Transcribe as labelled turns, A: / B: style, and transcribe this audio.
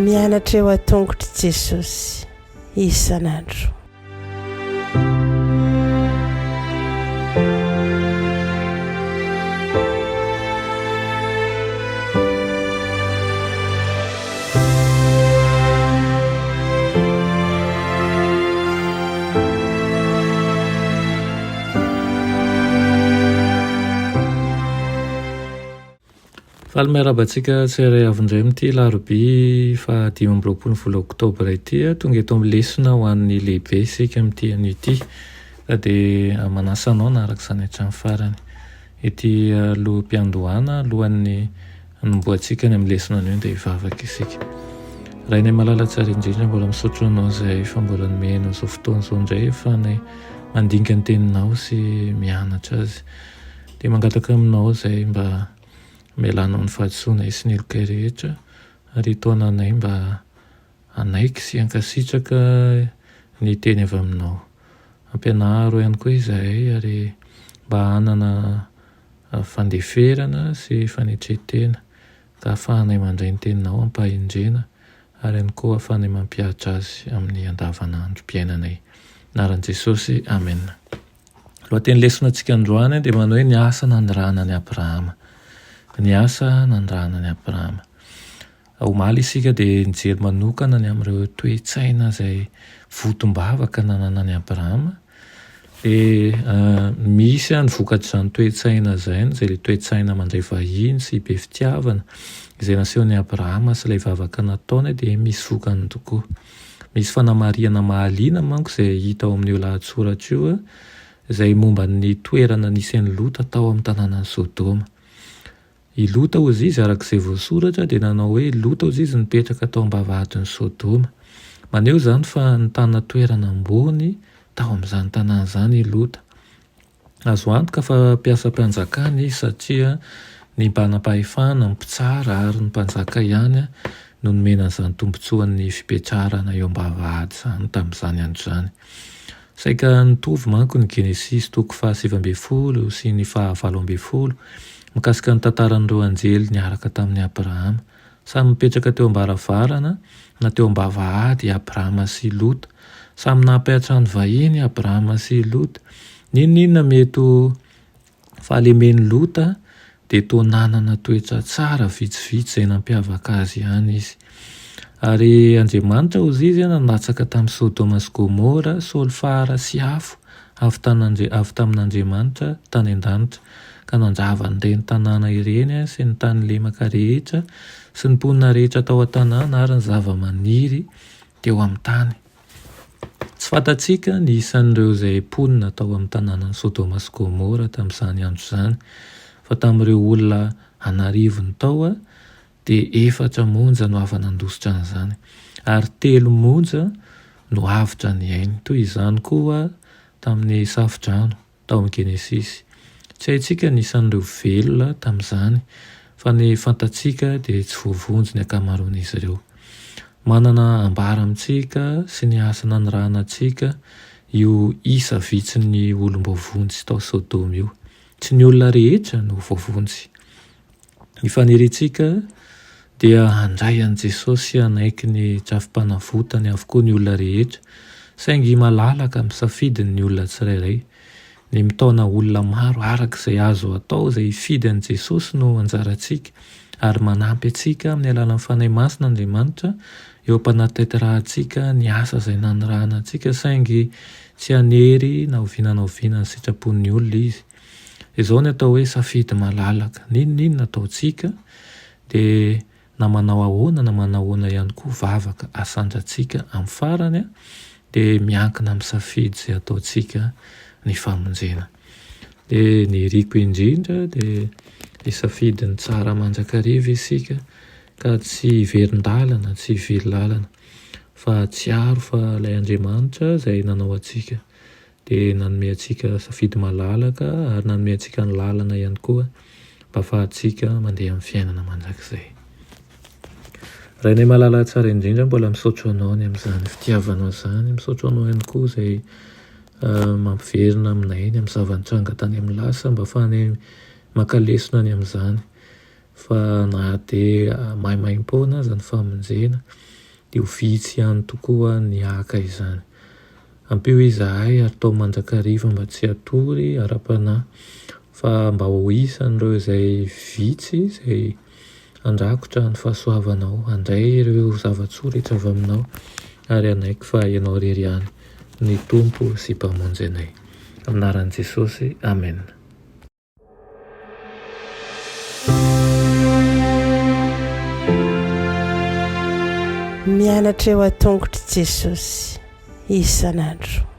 A: mianatra eo atongotry Jesosy isan'andro.
B: Faly miarabantsika tsirairay avindray amin'ity laroby fa 5 oktobra ity tonga eto amin'ny lesona ho an'ny lehibe isika amin'ity anio ity dia manasanao na araka izany hatramin'ny farany ity loham-piandohana alohan'ny hanomboantsika ny amin'ny lesona anio dia hivavaka isika. Raha inay malala tsara indrindra mbola misotro anao izay fa mbola nomenao izao fotoana izao indray fa nay mandinga ny teninao sy mianatra azy dia mangataka aminao izay mba melanao ny fahadisoana sy ny eloka rehetra ary taona anay mba anaiky sy ankasitraka ny teny avy aminao. Ampianaro ihany koa izahay ary mba hanana fandeferana sy fanetretena ka ahafahanay mandray ny teninao ampahindrena ary ihany koa ahafahanay mampiatra azy amin'ny andavanandrom-piainanay. Anaran'i Jesosy, amen. Lohateny lesona antsika androany dia manao hoe ny asa nandrahana ny Abrahama. Ny asa nandrahana ny Abrahama. Omaly isika dia nijery manokana ny amin'ireo toe-tsaina izay votom-bavaka nanana ny Abrahama. Dia misy ny vokatr'izany toe-tsaina izay le toe-tsaina mandray vahiny sy be fitiavana izay nasehon'ny Abrahama sy ilay vavaka nataony dia misy vokany tokoa. Misy fanamariana mahaliana manko izay hita ao amin'io lahatsoratra io izay momba ny toerana nisy an'i Lota tao amin'ny tanàna Sodoma. I Lota ozy izy arak'izay voasoratra dia nanao hoe Lota ozy izy nipetraka tao am-bavahadin'ny Sodoma. Maneho izany fa nitana toerana ambony tao amin'izany tanàna izany i Lota. Azo antoka fa mpiasa-mpanjakana izy satria ny mpanam-pahefana, ny mpitsara ary ny mpanjaka ihany no nomena izany tombotsoan'ny fipetrarana eo am-bavahady izany tamin'izany andro izany. Saika nitovy manko ny Genesis 7:20 sy ny 12 mikasika ny tantaran'ireo anjely niaraka tamin'ny Abrahama. Samy mipetraka teo am-baravarana na teo am-bavahady Abrahama sy Lota. Samy nampihatra-ny vahiny Abrahama sy Lota. Ninona mety fahalemen'ny Lota dia toa nanana toetra tsara vitsivitsy izay nampiavaka azy ihany izy. Ary Andriamanitra ozy izy natsaka tamin'ny Sodoma sy Gomora, Solofara sy Afo avy tamin'Andriamanitra tany an-danitra ka nanjava an'ireny tanàna ireny sy ny tany lemaka rehetra sy ny mponina rehetra tao an-tanàna ary ny zava-maniry teo amin'ny tany. Tsy fantatsika ny isan'ireo izay mponina tao amin'ny tanàna Sodoma sy Gomora tamin'izany andro izany fa tamin'ireo olona anarivony tao dia 4 monja no avy nandositra an'izany ary 3 monja no avitra ny ainy. Toy izany koa tamin'ny safidrano tao amin'ny Genesis. Tsy haintsika ny isan'ireo velona tamin'izany fa ny fantatsika dia tsy voavonjy ny akamaroan'izy ireo. Manana ambara amintsika sy ny asa nanirahana antsika io isa vitsin'ny olom-boavonjy tao Sodoma io. Tsy ny olona rehetra no voavonjy. Ny faniritsika dia handray an'i Jesosy anaiky ny trafim-panavotany avokoa ny olona rehetra saingy malalaka misafidiny ny olona tsirairay. Ny mitaona olona maro arak'izay azo atao izay hifidy an'i Jesosy no anjarantsika ary manampy antsika amin'ny alalan'ny fanahy masina Andriamanitra eo ampanatitirahantsika ny asa izay nanirahana antsika saingy tsy hanery na oviana ny sitrapon'ny olona izy. Izao ny atao hoe safidy malalaka. Ninona ataontsika dia na manao ahoana na manao ahoana ihany koa vavaka asandratsika amin'ny farany dia miankina amin'ny safidy izay ataontsika ny famonjena. Dia ny riko indrindra dia safidy ny tsara manjakariva isika ka tsy hiverin-dalana, tsy hively-lalana fa tsiaro fa ilay Andriamanitra izay nanao antsika dia nanome antsika safidy malalaka ary nanome antsika ny lalana ihany koa mba ahafahantsika mandeha amin'ny fiainana mandrakizay. Raha inay mahalala tsara indrindra mbola misaotro anao ny amin'izany fitiavanao izany, misaotro anao ihany koa izay mampiverina aminay eny amin'ny zavanitranga tany amin'ny lasa mba ahafahanay makalesona ny amin'izany. Fa na dia maimaim-poana aza ny famonjena dia ho vitsy ihany tokoa ny haka izany. Ampio izahay ary tao mandrakariva mba tsy hatory ara-panahy, fa mba ho isan'ireo izay vitsy izay andrakotra ny fahasoavanao, handray ireo zavatsoa avy aminao, ary anaiky fa ianao irery ihany ny Tompo sy mpamonjy anay. Amin'ny anaran'i Jesosy, amen.
A: Mianatra eo an-tongotry Jesosy isan'andro.